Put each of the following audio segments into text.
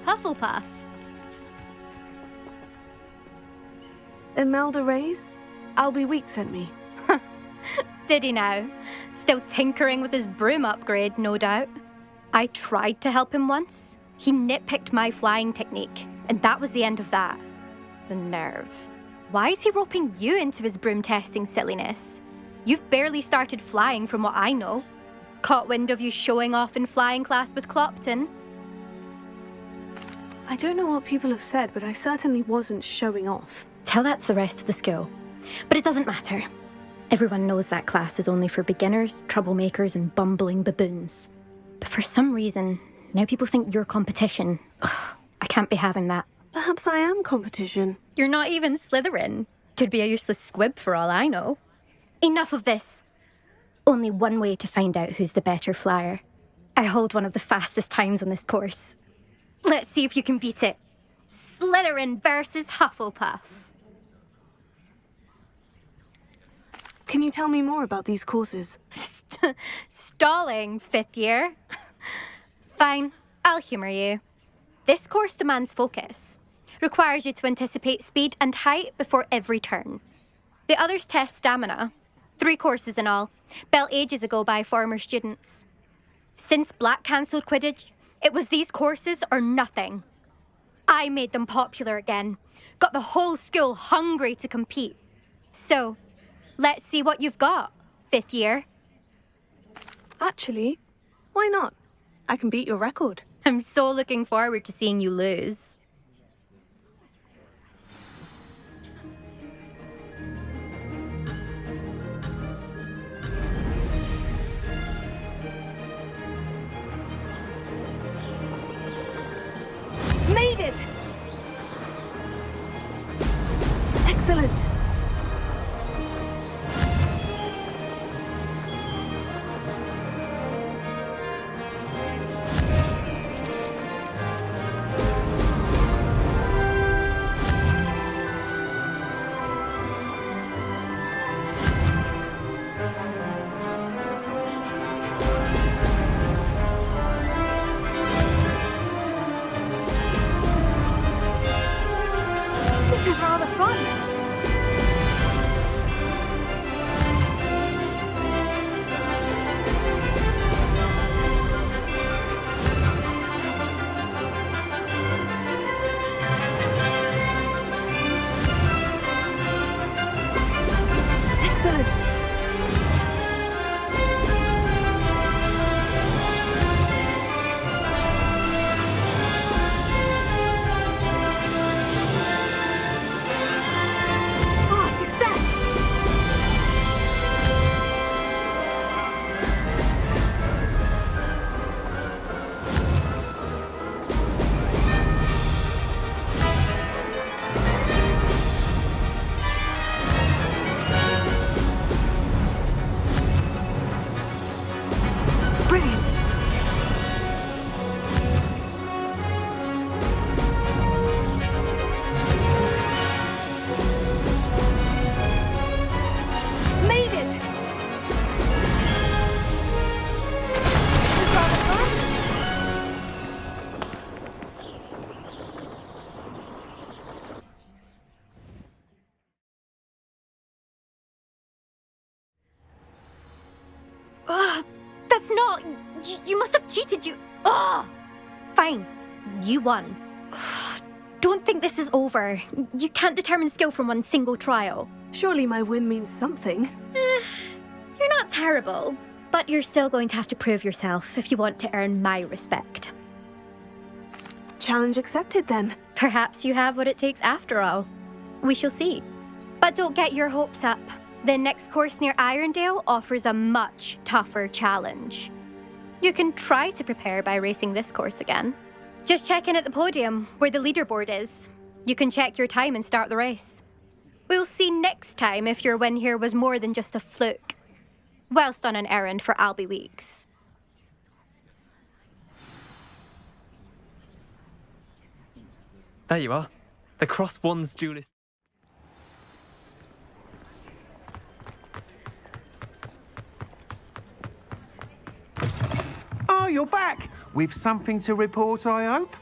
Hufflepuff. Imelda Reyes? Albie Week sent me. Did he now? Still tinkering with his broom upgrade, no doubt. I tried to help him once. He nitpicked my flying technique, and that was the end of that. The nerve. Why is he roping you into his broom testing silliness? You've barely started flying from what I know. Caught wind of you showing off in flying class with Clopton? I don't know what people have said, but I certainly wasn't showing off. Tell that to the rest of the school. But it doesn't matter. Everyone knows that class is only for beginners, troublemakers, and bumbling baboons. But for some reason, now people think you're competition. Ugh, I can't be having that. Perhaps I am competition. You're not even Slytherin. Could be a useless squib for all I know. Enough of this. Only one way to find out who's the better flyer. I hold one of the fastest times on this course. Let's see if you can beat it. Slytherin versus Hufflepuff. Can you tell me more about these courses? Stalling, 5th year. Fine, I'll humour you. This course demands focus. Requires you to anticipate speed and height before every turn. The others test stamina. 3 courses in all, built ages ago by former students. Since Black cancelled Quidditch, it was these courses or nothing. I made them popular again. Got the whole school hungry to compete. So, let's see what you've got, 5th year. Actually, why not? I can beat your record. I'm so looking forward to seeing you lose. Made it! Excellent! This is rather fun. Excellent. Ah, success! Brilliant! Made it! This is rather fun. Ugh, that's not... You must have cheated, you... Ugh! Fine, you won. Ugh, don't think this is over. You can't determine skill from one single trial. Surely my win means something. You're not terrible, but you're still going to have to prove yourself if you want to earn my respect. Challenge accepted then. Perhaps you have what it takes after all. We shall see. But don't get your hopes up. The next course near Irondale offers a much tougher challenge. You can try to prepare by racing this course again. Just check in at the podium, where the leaderboard is. You can check your time and start the race. We'll see next time if your win here was more than just a fluke, whilst on an errand for Albie Weeks. There you are. The Cross Wands duelist. Oh, you're back. With something to report, I hope?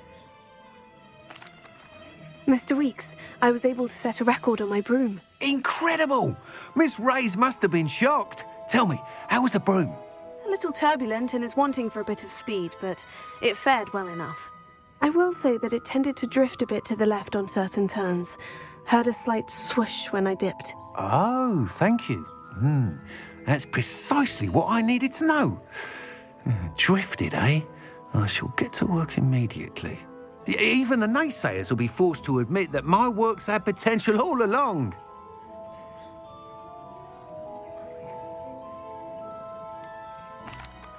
Mr. Weeks, I was able to set a record on my broom. Incredible! Miss Reyes must have been shocked. Tell me, how was the broom? A little turbulent and is wanting for a bit of speed, but it fared well enough. I will say that it tended to drift a bit to the left on certain turns. Heard a slight swoosh when I dipped. Oh, thank you. That's precisely what I needed to know. Drifted, eh? I shall get to work immediately. Even the naysayers will be forced to admit that my work's had potential all along.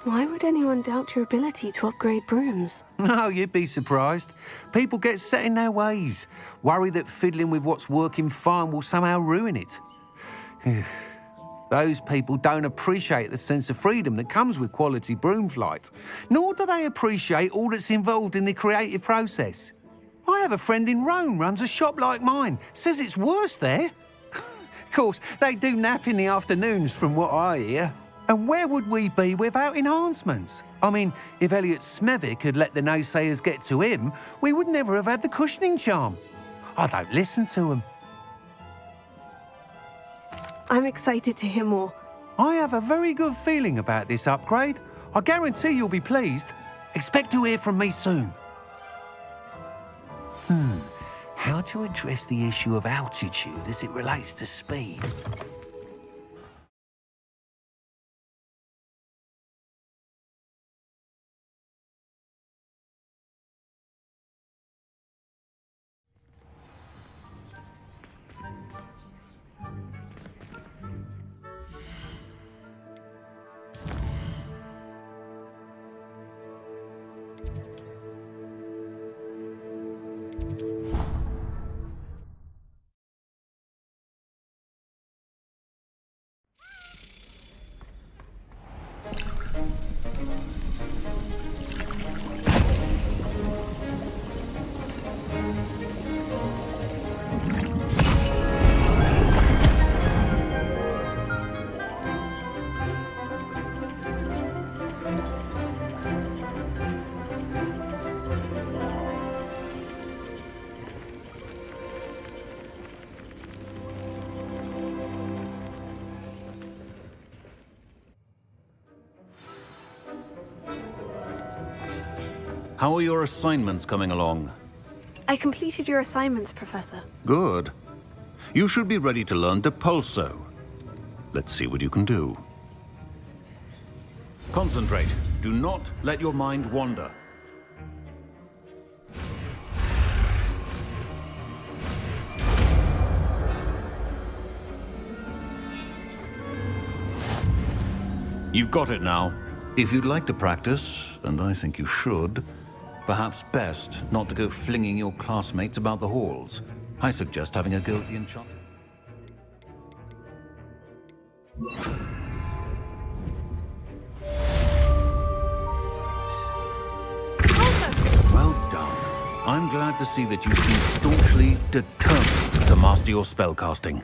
Why would anyone doubt your ability to upgrade brooms? No, you'd be surprised. People get set in their ways, worry that fiddling with what's working fine will somehow ruin it. Those people don't appreciate the sense of freedom that comes with quality broom flight, nor do they appreciate all that's involved in the creative process. I have a friend in Rome runs a shop like mine, says it's worse there. Of course, they do nap in the afternoons from what I hear. And where would we be without enhancements? I mean, if Elliot Smethwick had let the naysayers get to him, we would never have had the cushioning charm. I don't listen to them. I'm excited to hear more. I have a very good feeling about this upgrade. I guarantee you'll be pleased. Expect to hear from me soon. How to address the issue of altitude as it relates to speed? How are your assignments coming along? I completed your assignments, Professor. Good. You should be ready to learn Depulso. Let's see what you can do. Concentrate. Do not let your mind wander. You've got it now. If you'd like to practice, and I think you should, perhaps best not to go flinging your classmates about the halls. I suggest having a go at the enchanted. Well done. I'm glad to see that you seem staunchly determined to master your spellcasting.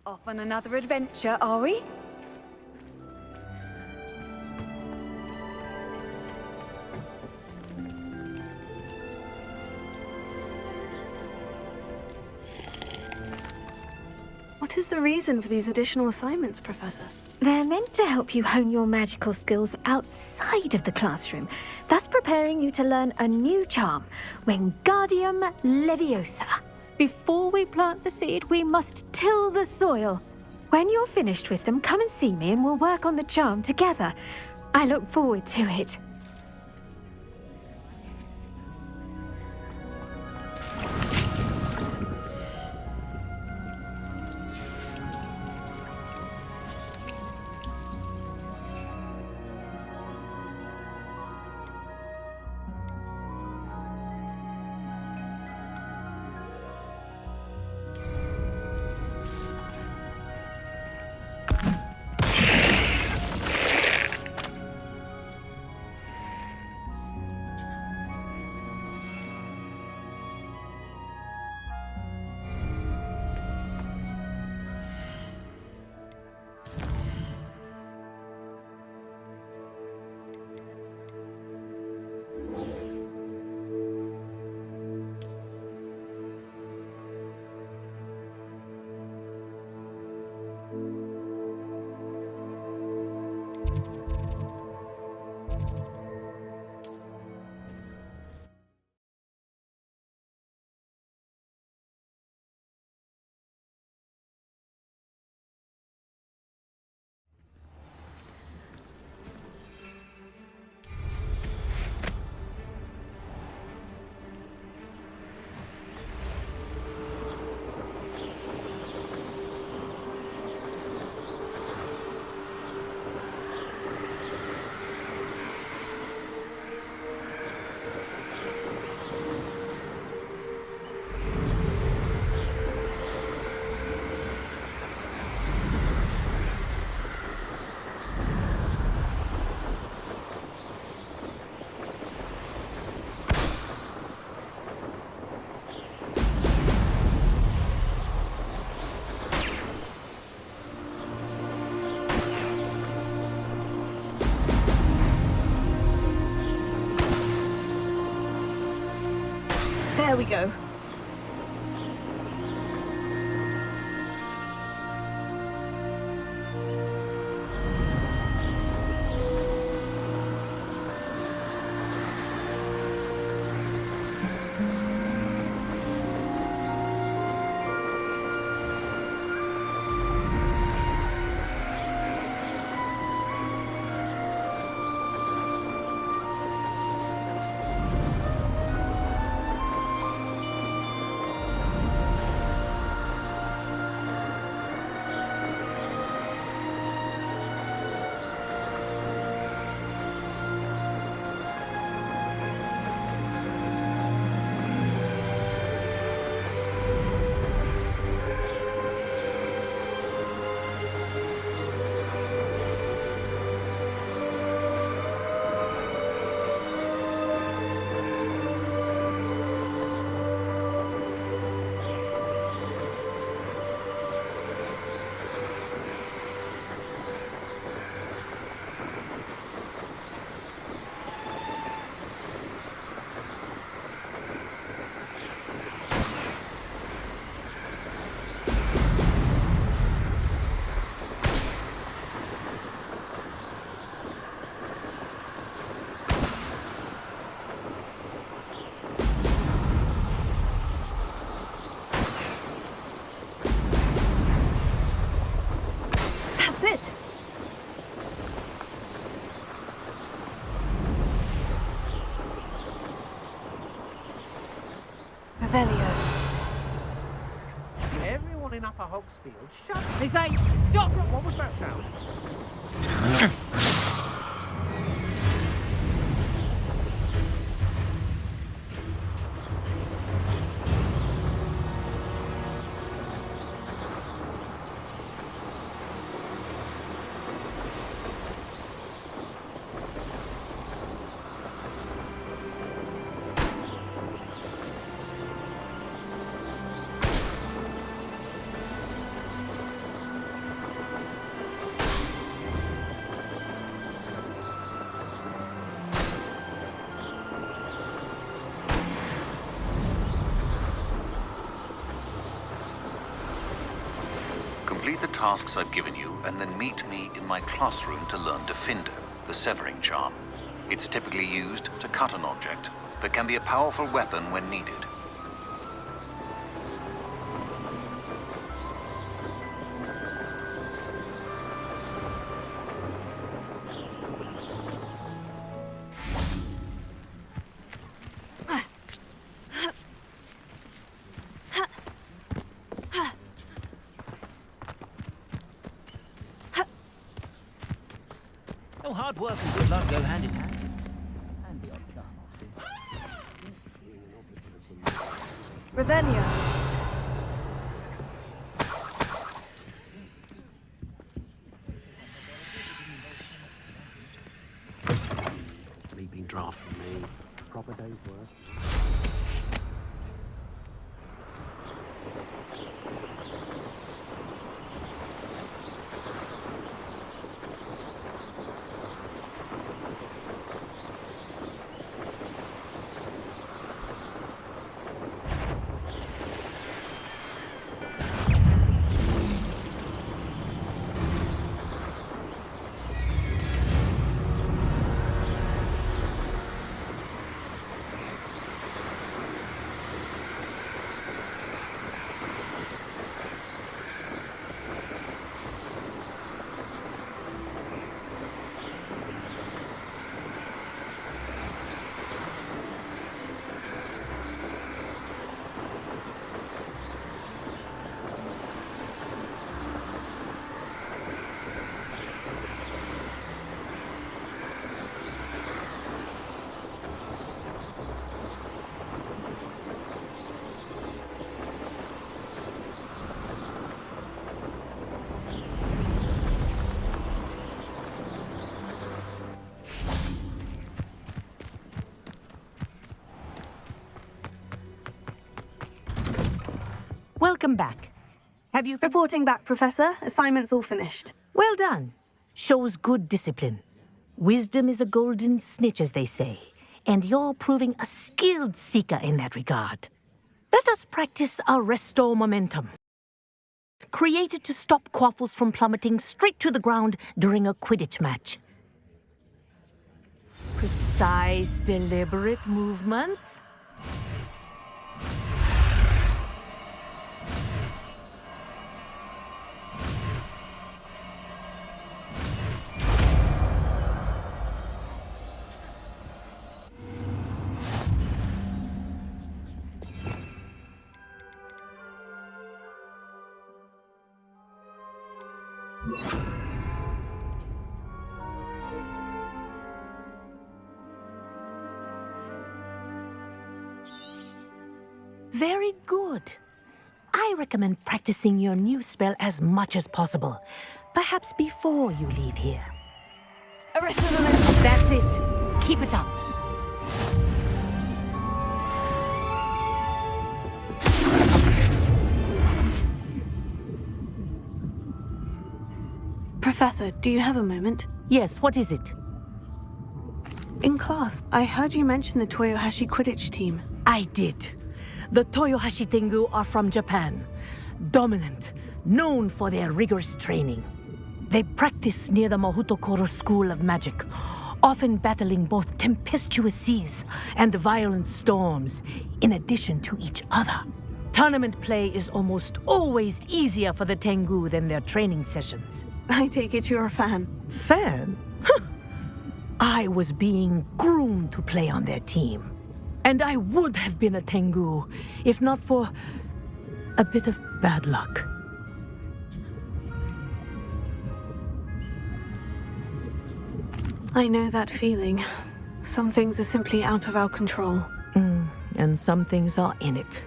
Off on another adventure, are we? What is the reason for these additional assignments, Professor? They're meant to help you hone your magical skills outside of the classroom, thus preparing you to learn a new charm, Wingardium Leviosa. Before we plant the seed, we must till the soil. When you're finished with them, come and see me and we'll work on the charm together. I look forward to it. There we go. That's it. Revelio. Everyone in Upper Hogsfield, shut up. They say, stop! What was that sound? Complete the tasks I've given you, and then meet me in my classroom to learn Defindo, the severing charm. It's typically used to cut an object, but can be a powerful weapon when needed. No hard work and good luck go hand in hand. Revelio. Sleeping draft for me. Proper day's work. Welcome back. Have you... Reporting back, Professor. Assignment's all finished. Well done. Shows good discipline. Wisdom is a golden snitch, as they say, and you're proving a skilled seeker in that regard. Let us practice our restore momentum. Created to stop quaffles from plummeting straight to the ground during a Quidditch match. Precise, deliberate movements. Very good. I recommend practicing your new spell as much as possible. Perhaps before you leave here. Arrest the momentum. That's it. Keep it up. Professor, do you have a moment? Yes, what is it? In class, I heard you mention the Toyohashi Quidditch team. I did. The Toyohashi Tengu are from Japan. Dominant, known for their rigorous training. They practice near the Mahutokoro School of Magic, often battling both tempestuous seas and violent storms, in addition to each other. Tournament play is almost always easier for the Tengu than their training sessions. I take it you're a fan. Fan? I was being groomed to play on their team. And I would have been a Tengu, if not for a bit of bad luck. I know that feeling. Some things are simply out of our control. And some things are in it.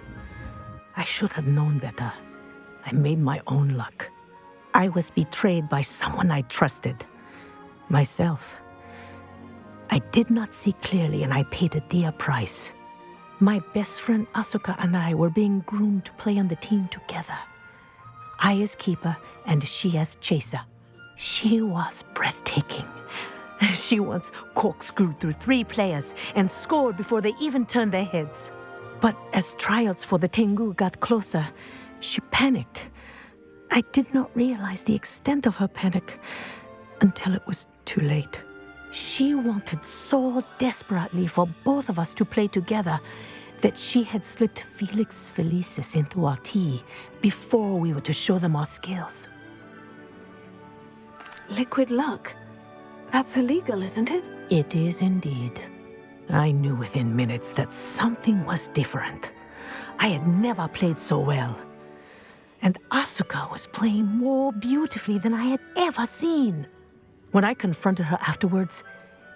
I should have known better. I made my own luck. I was betrayed by someone I trusted. Myself. I did not see clearly, and I paid a dear price. My best friend Asuka and I were being groomed to play on the team together. I as keeper, and she as chaser. She was breathtaking. She once corkscrewed through 3 players and scored before they even turned their heads. But as tryouts for the Tengu got closer, she panicked. I did not realize the extent of her panic until it was too late. She wanted so desperately for both of us to play together that she had slipped Felix Felicis into our tea before we were to show them our skills. Liquid luck? That's illegal, isn't it? It is indeed. I knew within minutes that something was different. I had never played so well. And Asuka was playing more beautifully than I had ever seen. When I confronted her afterwards,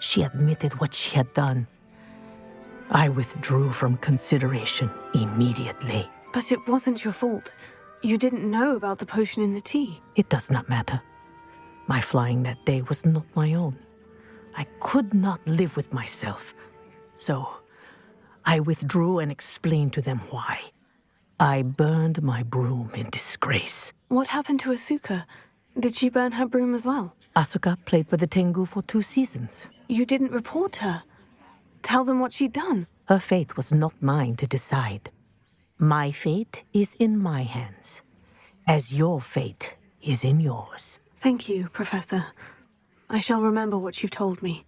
she admitted what she had done. I withdrew from consideration immediately. But it wasn't your fault. You didn't know about the potion in the tea. It does not matter. My flying that day was not my own. I could not live with myself. So, I withdrew and explained to them why. I burned my broom in disgrace. What happened to Asuka? Did she burn her broom as well? Asuka played for the Tengu for 2 seasons. You didn't report her. Tell them what she'd done. Her fate was not mine to decide. My fate is in my hands, as your fate is in yours. Thank you, Professor. I shall remember what you've told me.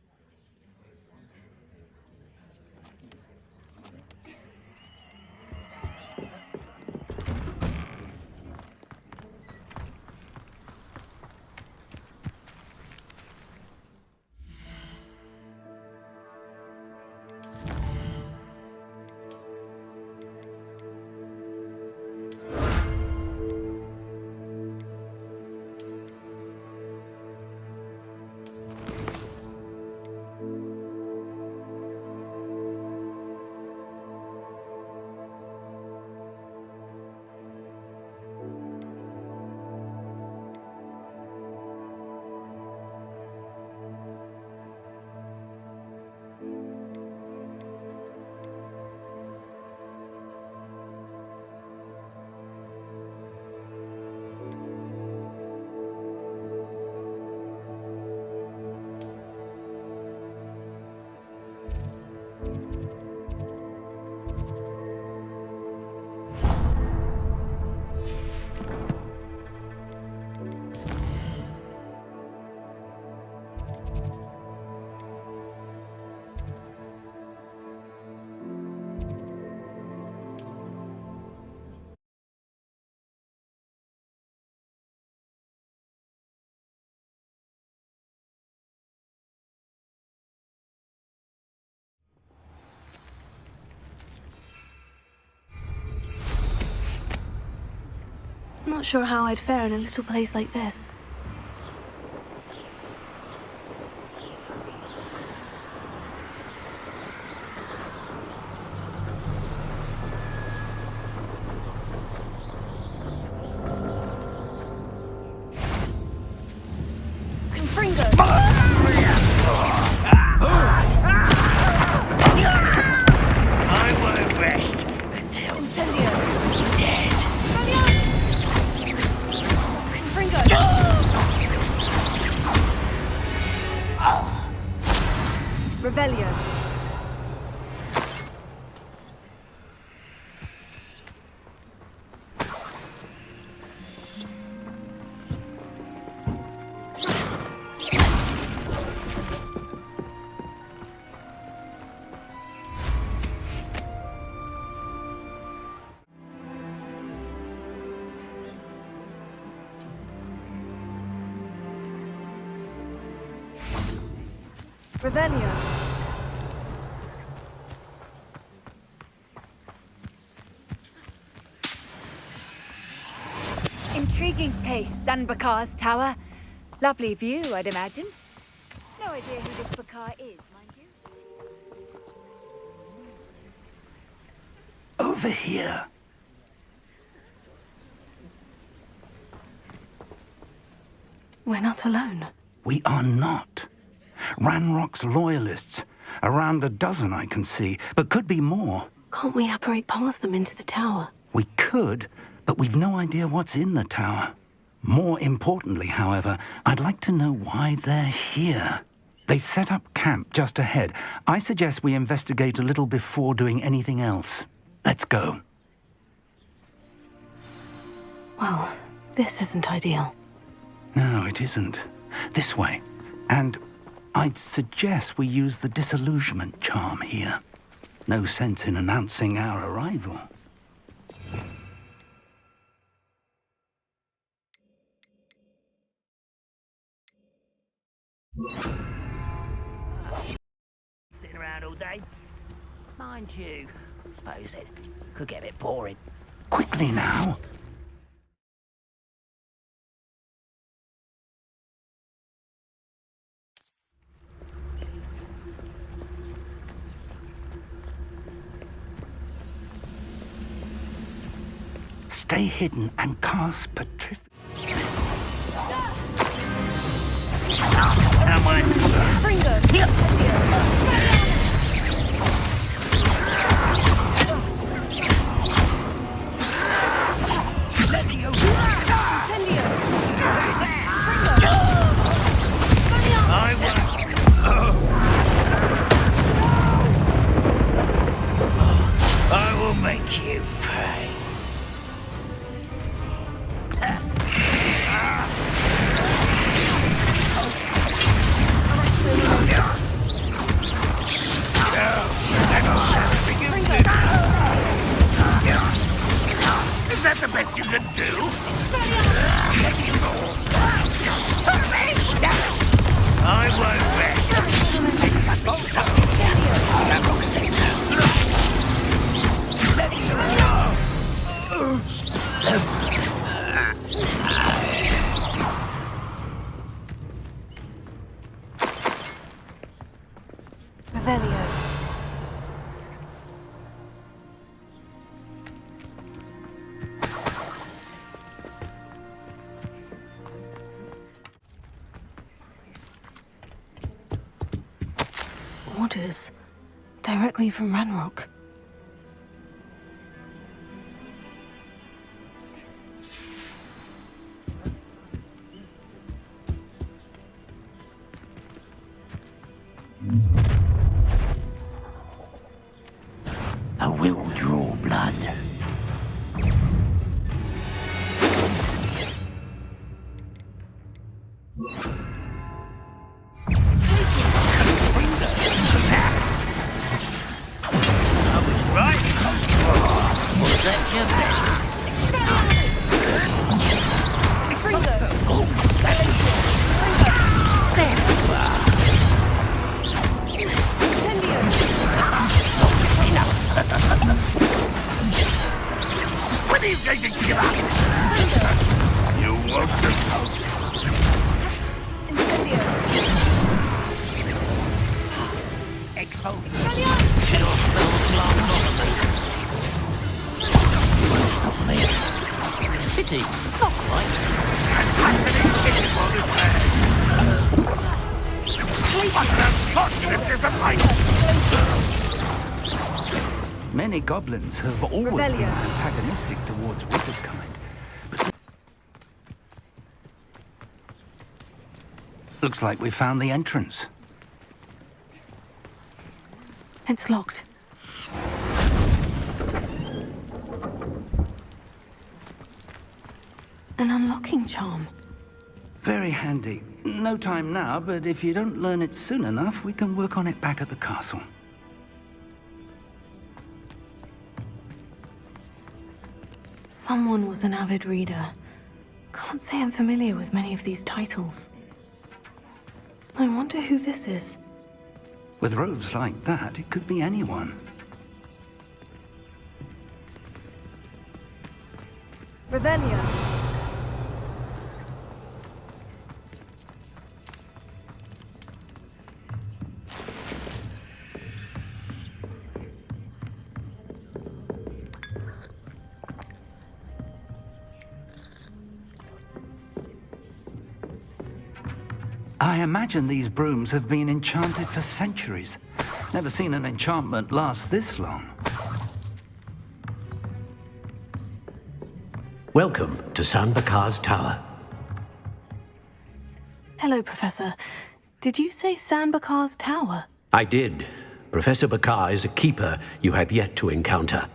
Not sure how I'd fare in a little place like this. I won't rest until you're dead. Revelio. Revelio. Intriguing place, Sanbakar's tower. Lovely view, I'd imagine. No idea who this Bakar is, mind you. Over here. We're not alone. We are not. Ranrock's loyalists. Around a dozen I can see, but could be more. Can't we apparate past them into the tower? We could, but we've no idea what's in the tower. More importantly, however, I'd like to know why they're here. They've set up camp just ahead. I suggest we investigate a little before doing anything else. Let's go. Well, this isn't ideal. No, it isn't. This way. And I'd suggest we use the disillusionment charm here. No sense in announcing our arrival. Sitting around all day? Mind you, I suppose it could get a bit boring. Quickly now. Stay hidden and cast petrific. I will make you pay. Is that the best you can do? I won't rest. It must be so. I will say so. Revelio. Orders. Directly from Ranrock. I will draw blood. There's a fight! Many goblins have always Revelio. been antagonistic towards wizard kind. But looks like we found the entrance. It's locked. An unlocking charm. Very handy. No time now, but if you don't learn it soon enough, we can work on it back at the castle. Someone was an avid reader. Can't say I'm familiar with many of these titles. I wonder who this is. With robes like that, it could be anyone. Revelio. I imagine these brooms have been enchanted for centuries. Never seen an enchantment last this long. Welcome to Sanbakar's Tower. Hello, Professor. Did you say Sanbakar's Tower? I did. Professor Bakar is a keeper you have yet to encounter.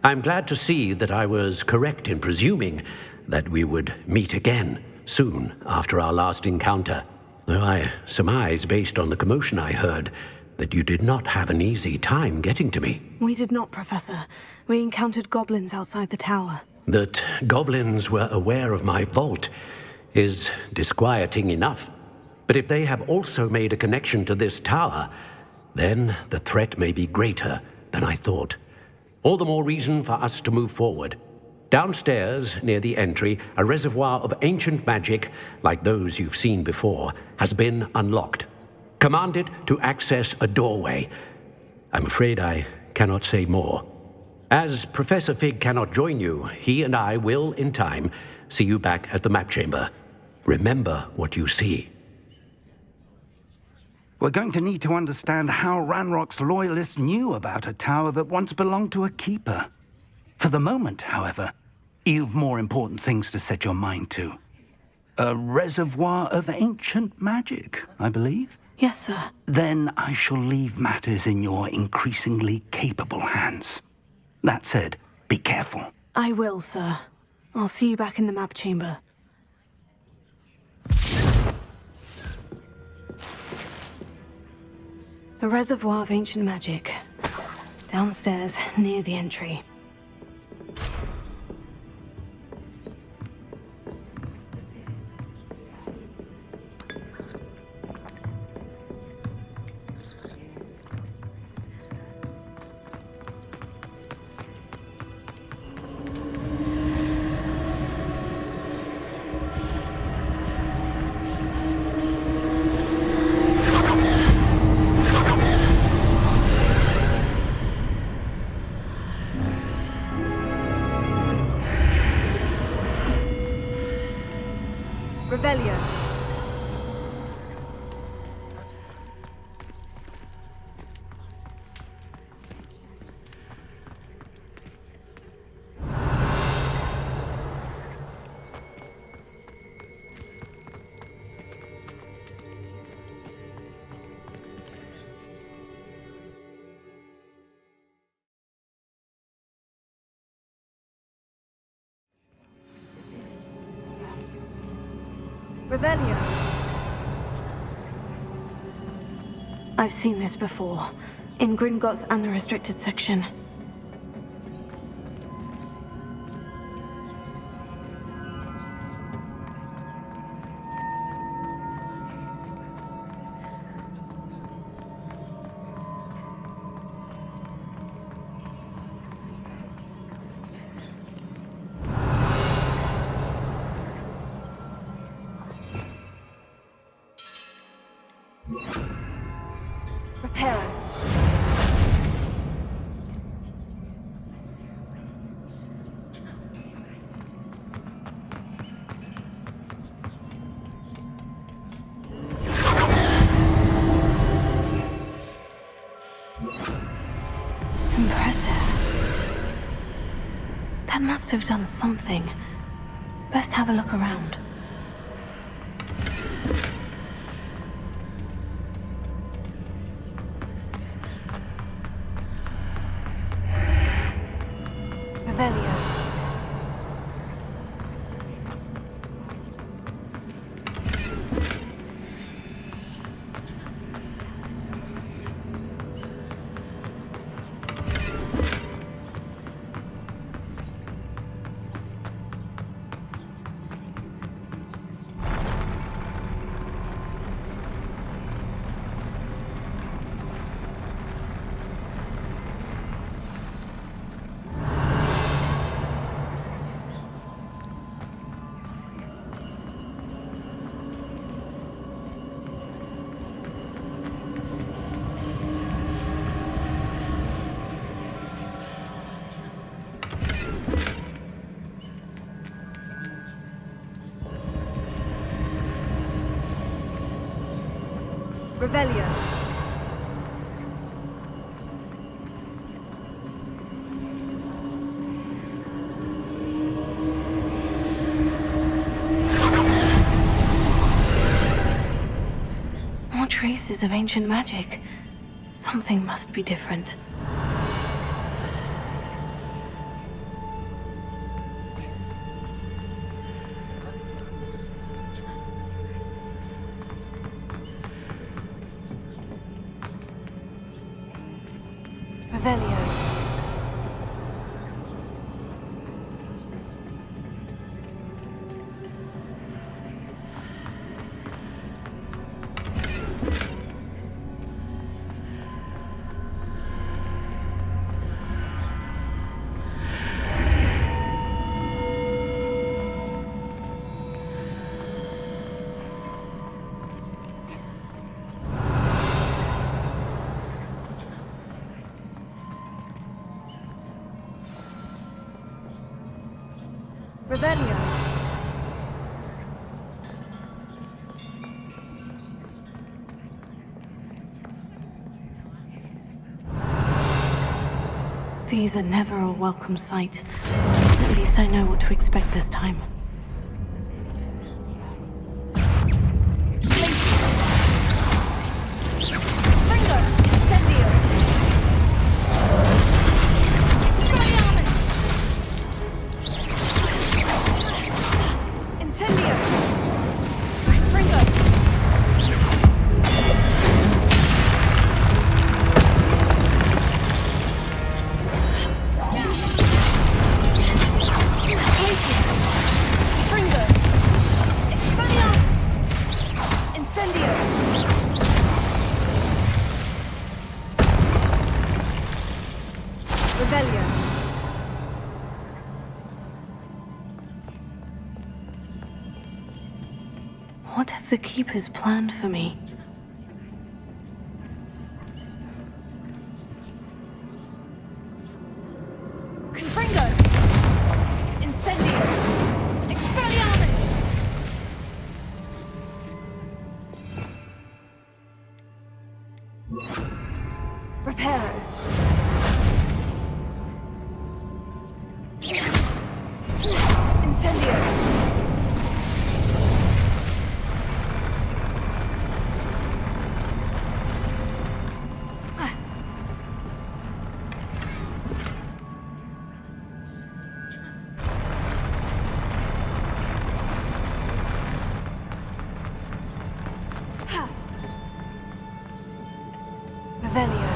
I'm glad to see that I was correct in presuming that we would meet again soon after our last encounter. Though I surmise, based on the commotion I heard, that you did not have an easy time getting to me. We did not, Professor. We encountered goblins outside the tower. That goblins were aware of my vault is disquieting enough. But if they have also made a connection to this tower, then the threat may be greater than I thought. All the more reason for us to move forward. Downstairs, near the entry, a reservoir of ancient magic, like those you've seen before, has been unlocked. Command it to access a doorway. I'm afraid I cannot say more. As Professor Fig cannot join you, he and I will, in time, see you back at the map chamber. Remember what you see. We're going to need to understand how Ranrock's loyalists knew about a tower that once belonged to a keeper. For the moment, however, you've more important things to set your mind to. A reservoir of ancient magic, I believe? Yes, sir. Then I shall leave matters in your increasingly capable hands. That said, be careful. I will, sir. I'll see you back in the map chamber. A reservoir of ancient magic. Downstairs, near the entry. Revelio. Revelio. I've seen this before. In Gringotts and the restricted section. Prepare. That must have done something. Best have a look around. Revelio. Revelio. More traces of ancient magic. Something must be different. Revelio. Revelio. These are never a welcome sight. At least I know what to expect this time. What have the Keepers planned for me? Confringo! Incendio! Expelliarmus! Reparo! Incendio! Revelio.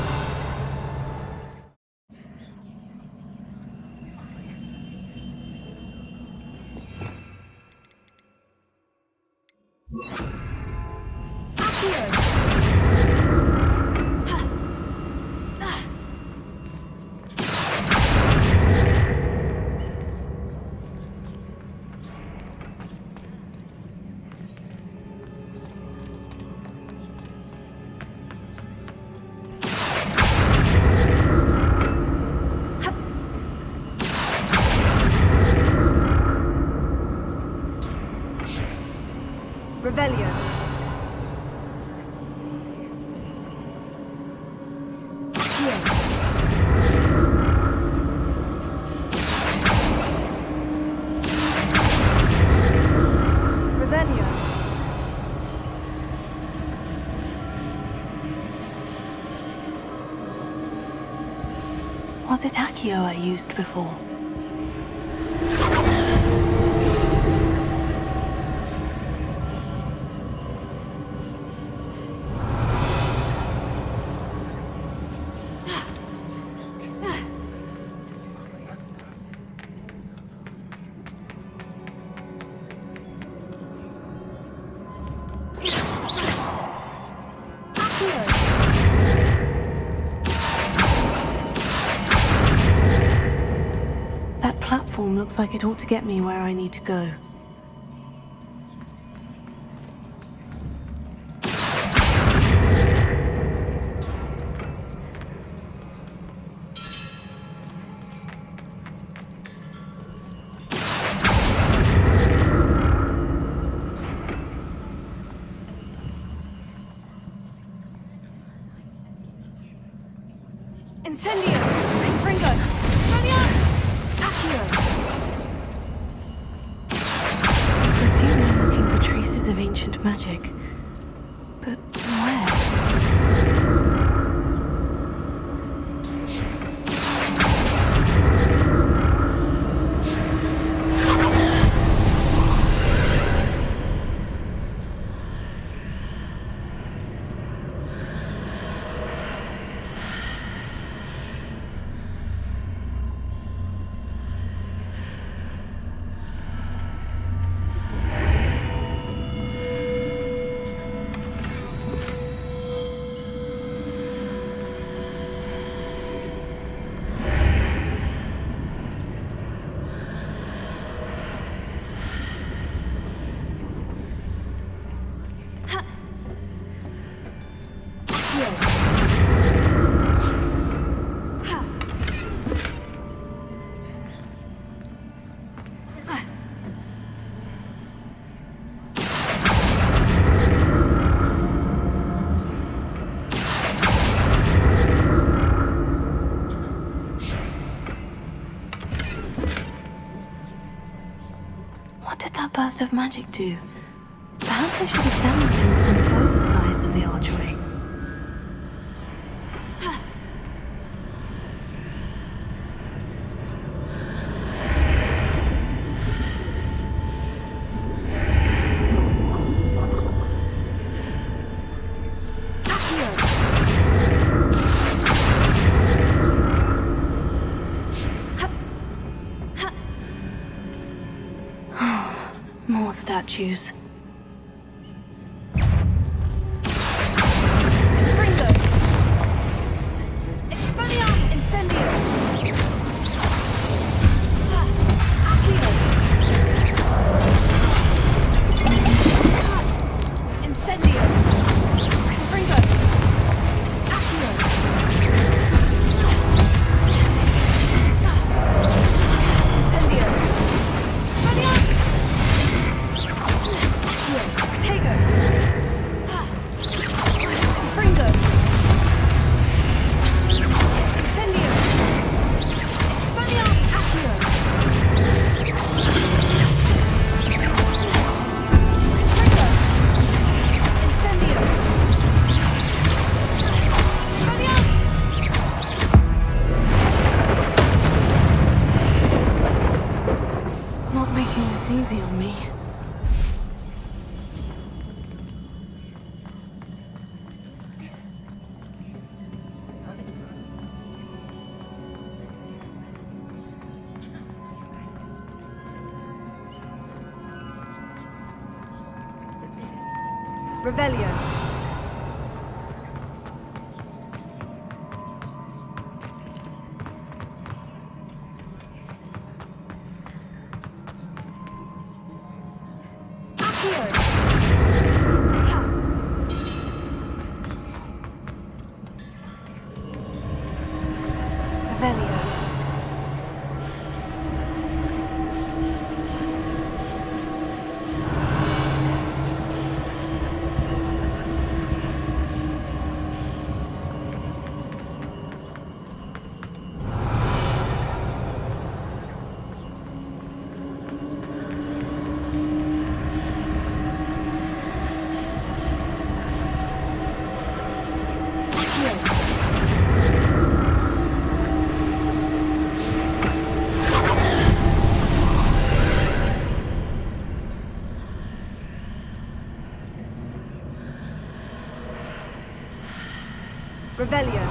Revelio. Here. Was it Accio I used before? That platform looks like it ought to get me where I need to go. Incendio! Confringo! Accio! I presume I'm looking for traces of ancient magic. But where? What did that burst of magic do? Perhaps I should examine things from both sides of the archway. More statues. Easy on me. Revelio. Revelio.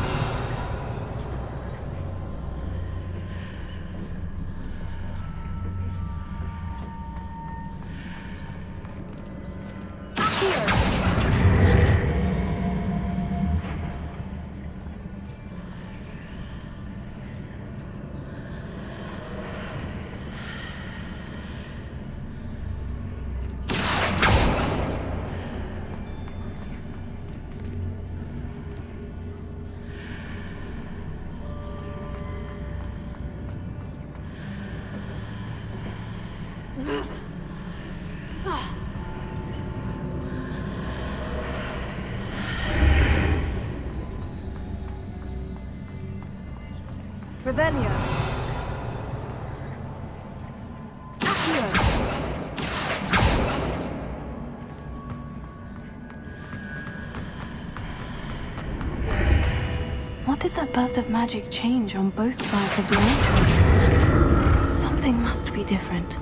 Revelio. Accio. What did that burst of magic change on both sides of the archway? Something must be different.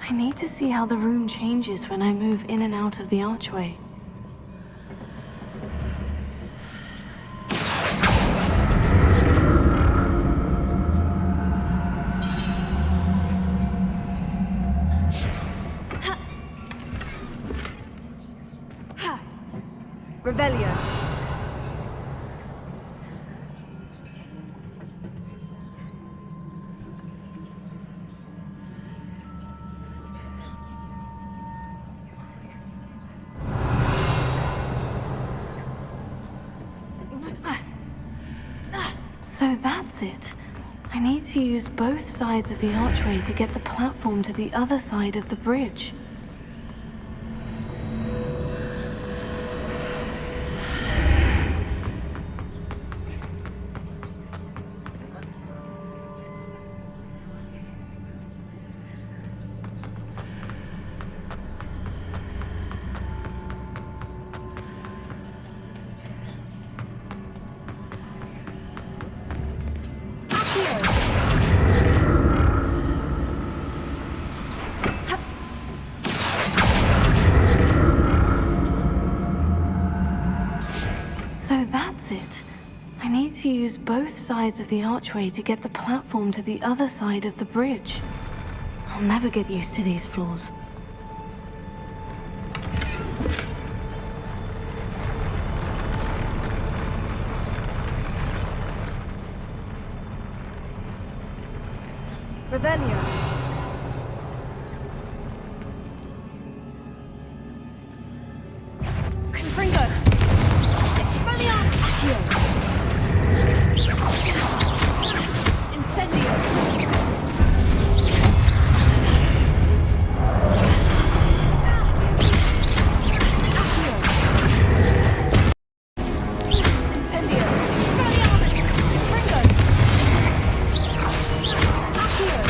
I need to see how the room changes when I move in and out of the archway. Revelio. So that's it. I need to use both sides of the archway to get the platform to the other side of the bridge. So that's it. I need to use both sides of the archway to get the platform to the other side of the bridge. I'll never get used to these floors. Revelio. Confringo. Accio. Incendio. Incendio. Confringo. Accio.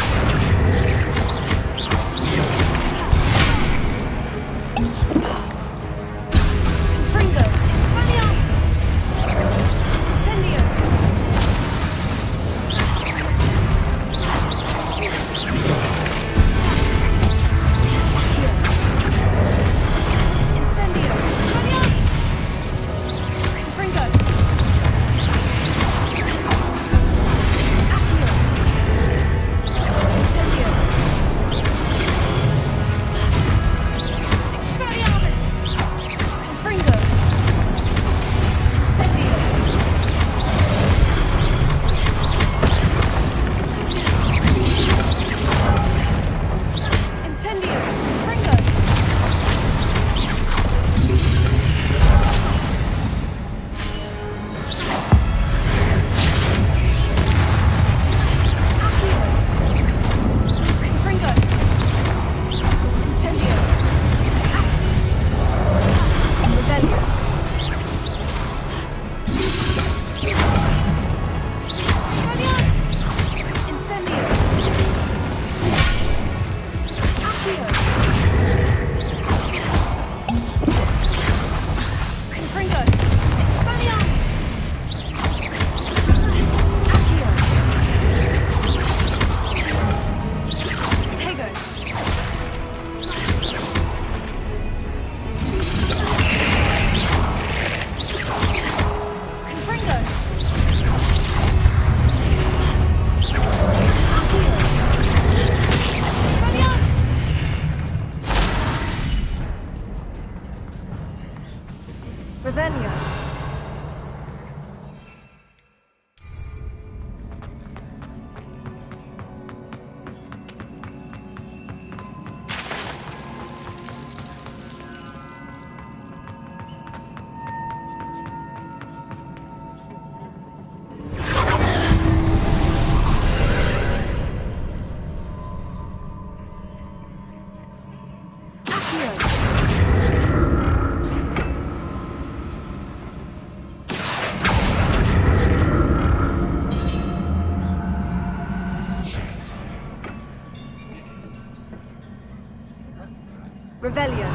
Revelio.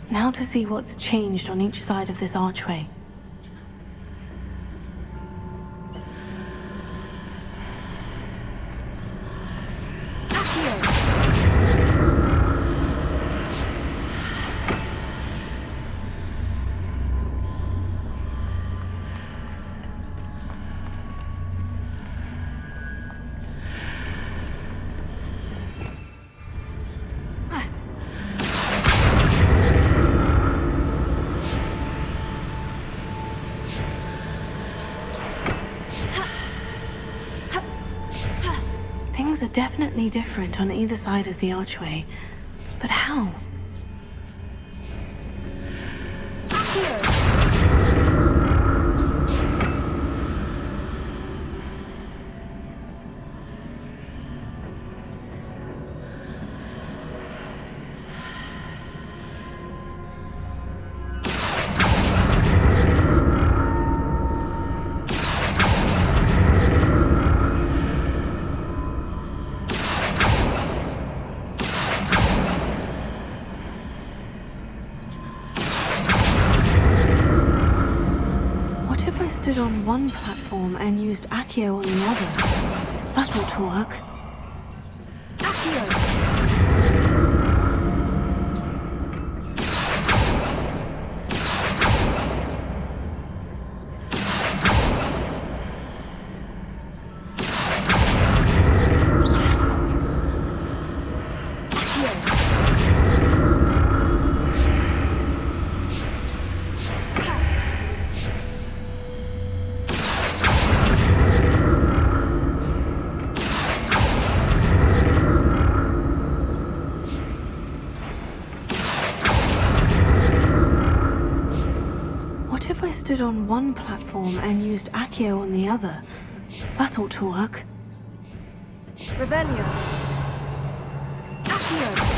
Now to see what's changed on each side of this archway. Things are definitely different on either side of the archway. But how? What if I stood on one platform and used Accio on the other? That ought to work. What if I stood on one platform and used Accio on the other? That ought to work. Revelio. Accio.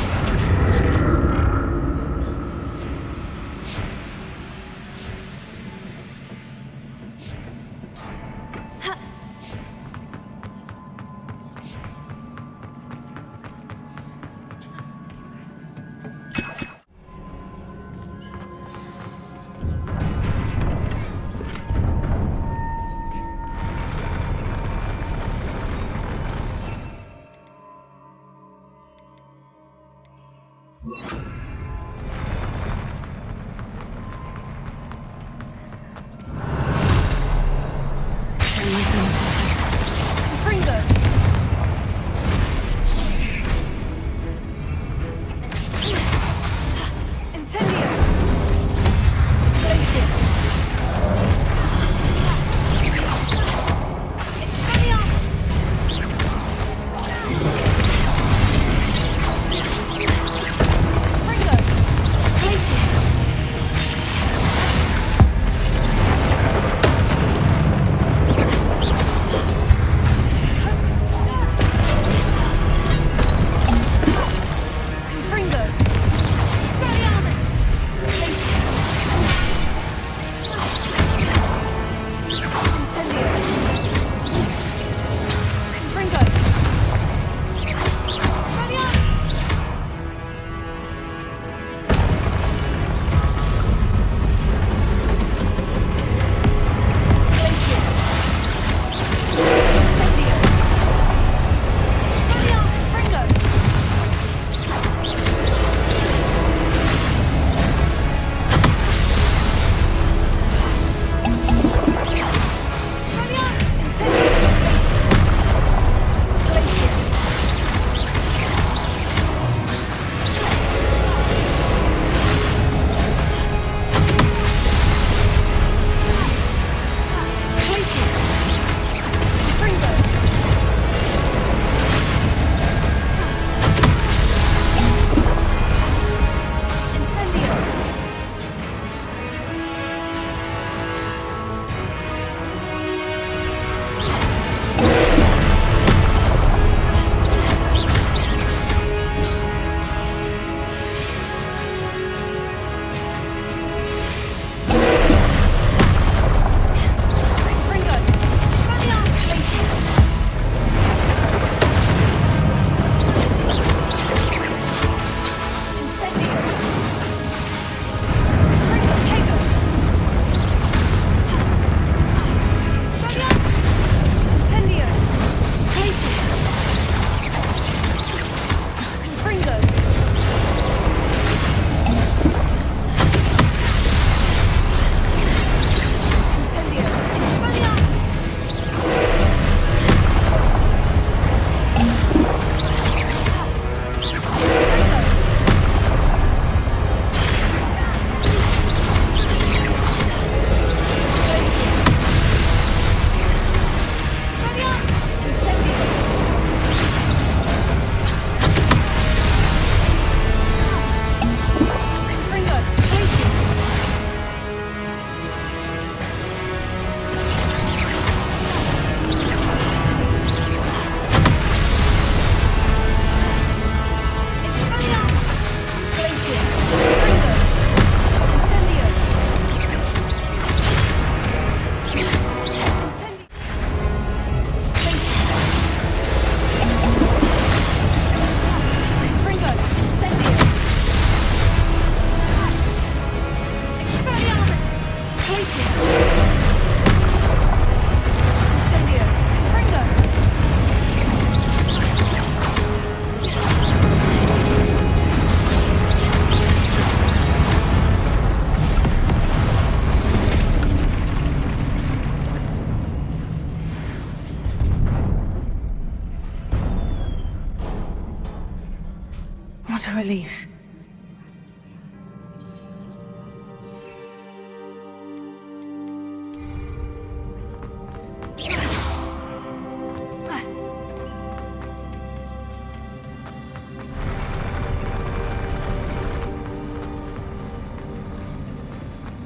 What a relief.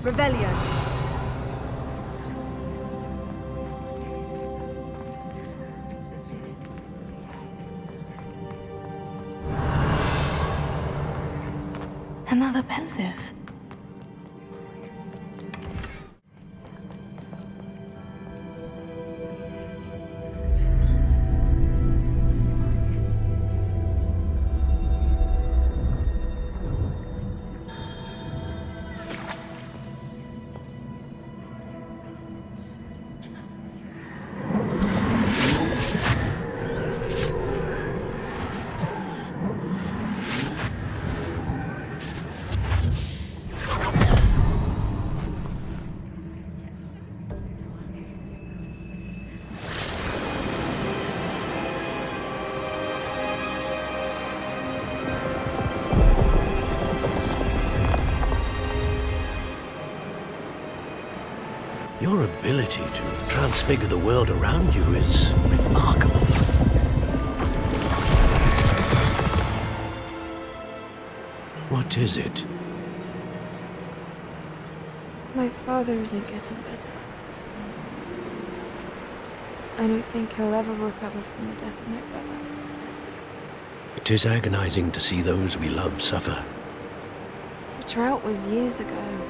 Revelio. Another pensive. Your ability to transfigure the world around you is remarkable. What is it? My father isn't getting better. I don't think he'll ever recover from the death of my brother. It is agonizing to see those we love suffer. The drought was years ago,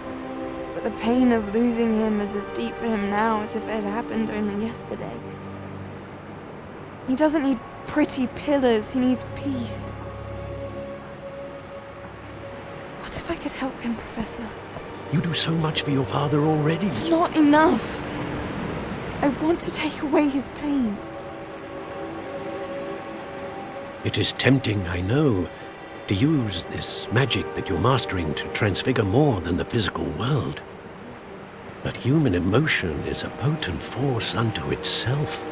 but the pain of losing him is as deep for him now as if it had happened only yesterday. He doesn't need pretty pillars, he needs peace. What if I could help him, Professor? You do so much for your father already. It's not enough. I want to take away his pain. It is tempting, I know, to use this magic that you're mastering to transfigure more than the physical world. But human emotion is a potent force unto itself.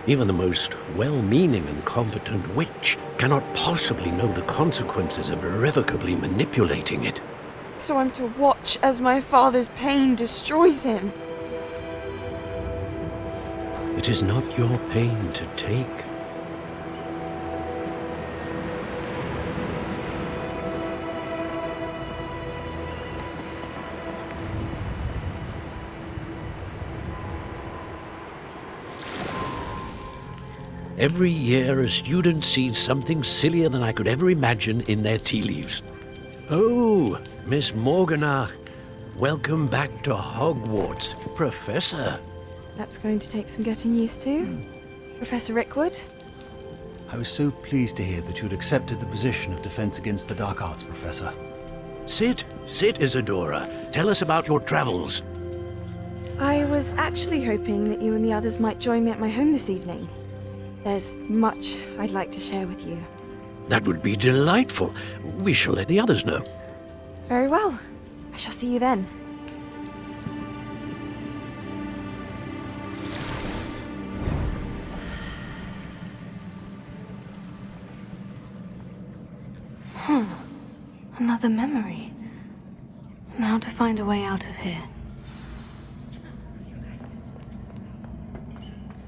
Even the most well-meaning and competent witch cannot possibly know the consequences of irrevocably manipulating it. So I'm to watch as my father's pain destroys him. It is not your pain to take. Every year, a student sees something sillier than I could ever imagine in their tea leaves. Oh, Miss Morganach, welcome back to Hogwarts, Professor. That's going to take some getting used to. Professor Rickwood? I was so pleased to hear that you'd accepted the position of Defense Against the Dark Arts, Professor. Sit, Isadora. Tell us about your travels. I was actually hoping that you and the others might join me at my home this evening. There's much I'd like to share with you. That would be delightful. We shall let the others know. Very well. I shall see you then. Another memory. Now to find a way out of here.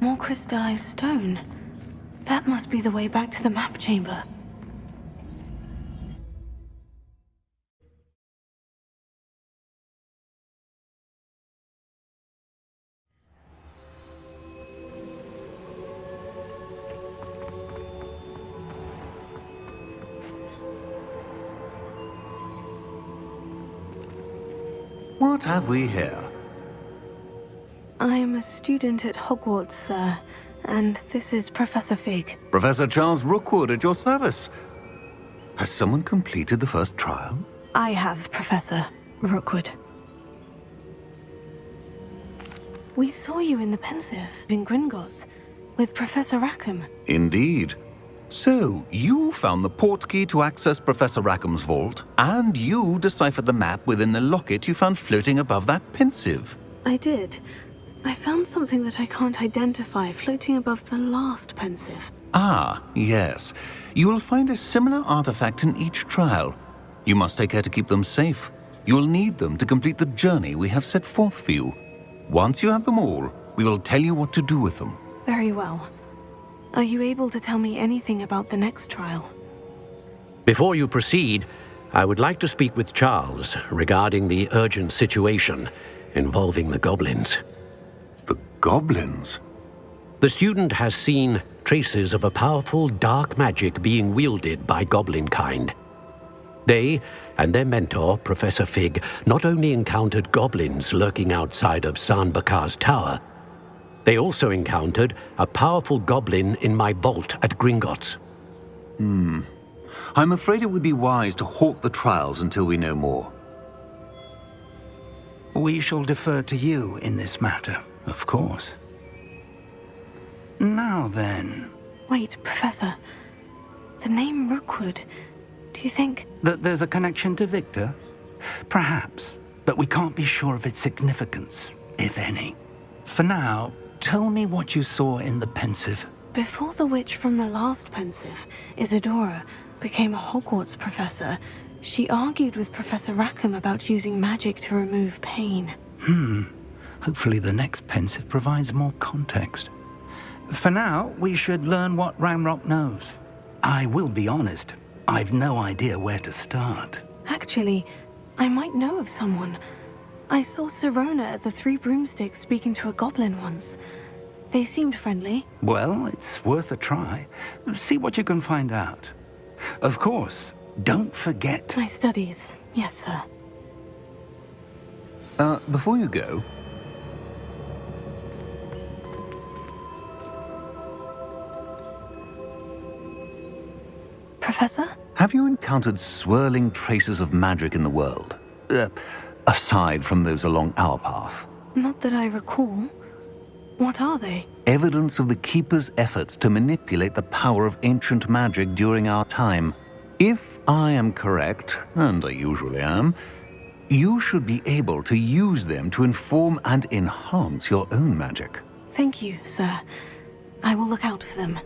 More crystallized stone. That must be the way back to the map chamber. What have we here? I am a student at Hogwarts, sir, and this is Professor Fig. Professor Charles Rookwood at your service. Has someone completed the first trial? I have, Professor Rookwood. We saw you in the Pensive in Gringotts with Professor Rackham. Indeed. So, you found the portkey to access Professor Rackham's vault, and you deciphered the map within the locket you found floating above that Pensive. I did. I found something that I can't identify floating above the last Pensive. Ah, yes. You will find a similar artifact in each trial. You must take care to keep them safe. You will need them to complete the journey we have set forth for you. Once you have them all, we will tell you what to do with them. Very well. Are you able to tell me anything about the next trial? Before you proceed, I would like to speak with Charles regarding the urgent situation involving the goblins. The goblins? The student has seen traces of a powerful dark magic being wielded by goblin kind. They and their mentor, Professor Fig, not only encountered goblins lurking outside of San Bakar's tower, they also encountered a powerful goblin in my vault at Gringotts. I'm afraid it would be wise to halt the trials until we know more. We shall defer to you in this matter, of course. Now then... Wait, Professor. The name Rookwood. Do you think... That there's a connection to Victor? Perhaps, but we can't be sure of its significance, if any. For now, tell me what you saw in the pensive. Before the witch from the last pensive, Isadora, became a Hogwarts professor, she argued with Professor Rackham about using magic to remove pain. Hopefully the next pensive provides more context. For now, we should learn what Ranrock knows. I will be honest, I've no idea where to start. Actually, I might know of someone. I saw Sirona at the Three Broomsticks speaking to a goblin once. They seemed friendly. Well, it's worth a try. See what you can find out. Of course, don't forget... My studies. Yes, sir. Before you go... Professor? Have you encountered swirling traces of magic in the world? Aside from those along our path? Not that I recall. What are they? Evidence of the Keeper's efforts to manipulate the power of ancient magic during our time. If I am correct, and I usually am, you should be able to use them to inform and enhance your own magic. Thank you, sir. I will look out for them.